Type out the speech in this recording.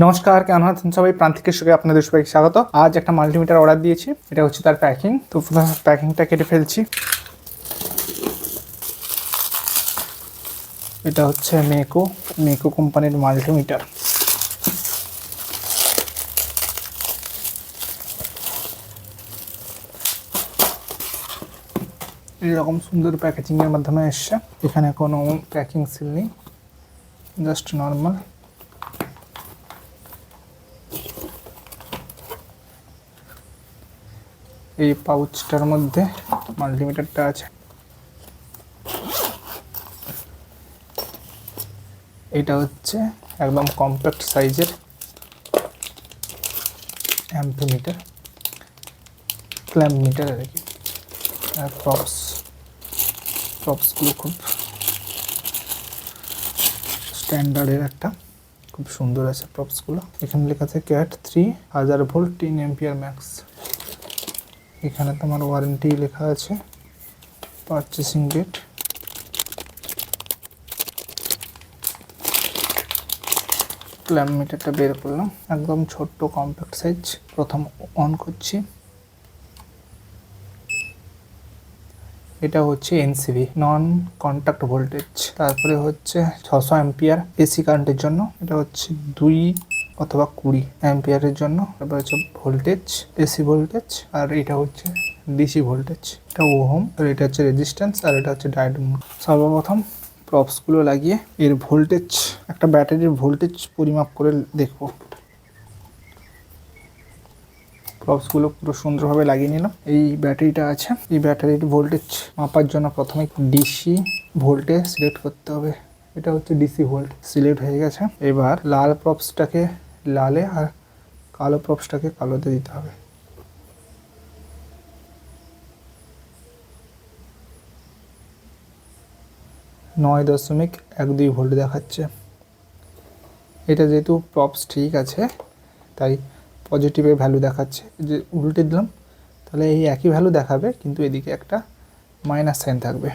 নমস্কার, কেমন আছেন সবাই? প্রান্তিকের সঙ্গে আপনাদের সবাইকে স্বাগত। আজ একটা মাল্টিমিটার অর্ডার দিয়েছি, এটা হচ্ছে তার প্যাকিং। তো প্যাকিংটা কেটে ফেলছি। এটা হচ্ছে মেকো কোম্পানির মাল্টিমিটার। এরকম সুন্দর প্যাকেজিং এর মাধ্যমে এসছে। এখানে কোনো প্যাকিং সিল নেই, জাস্ট নর্মাল। এই পাউচটার মধ্যে মাল্টিমিটারটা আছে। এটা হচ্ছে একদম কম্প্যাক্ট সাইজের অ্যাম্পিমিটার, ক্ল্যাম্প মিটার আর কি। আর প্রপসগুলো খুব স্ট্যান্ডার্ডের একটা, খুব সুন্দর আছে প্রপসগুলো। এখানে লেখা আছে ক্যাট 3000 ভোল্ট 10 এম্পিয়ার ম্যাক্স। এখানে তোমার ওয়ারেন্টি লেখা আছে, পারচেসিং ডেট। ক্ল্যাম্প মিটারটা বের করলাম, একদম ছোট্ট কম্প্যাক্ট সাইজ। প্রথম অন করছি। এটা হচ্ছে এনসিভি, নন কন্ট্যাক্ট ভোল্টেজ। তারপরে হচ্ছে 600 অ্যাম্পিয়ার এসি কারেন্টের জন্য। এটা হচ্ছে 2 অথবা 20 অ্যাম্পিয়ারের জন্য। তারপর হচ্ছে ভোল্টেজ, এসি ভোল্টেজ। আর এটা হচ্ছে ডিসি ভোল্টেজ। এটা ওহম, আর এটা হচ্ছে রেজিস্ট্যান্স, আর এটা হচ্ছে ডায়োড মোড। সর্বপ্রথম প্রপসগুলো লাগিয়ে এর ভোল্টেজ, একটা ব্যাটারির ভোল্টেজ পরিমাপ করে দেখবো। প্রপসগুলো পুরো সুন্দরভাবে লাগিয়ে নিলাম। এই ব্যাটারিটা আছে, এই ব্যাটারির ভোল্টেজ মাপার জন্য প্রথমে ডিসি ভোল্টেজ সিলেক্ট করতে হবে। এটা হচ্ছে ডিসি ভোল্ট, সিলেক্ট হয়ে গেছে। এবার লাল প্রপসটাকে লালে আর কালো প্রপসটাকে কালোতে দিতে হবে। নয় 9.12 ভোল্ট দেখাচ্ছে। এটা যেহেতু প্রপস ঠিক আছে, তাই পজিটিভের ভ্যালু দেখাচ্ছে। যে উল্টে দিলাম, তাহলে এই একই ভ্যালু দেখাবে, কিন্তু এদিকে একটা মাইনাস সাইন থাকবে।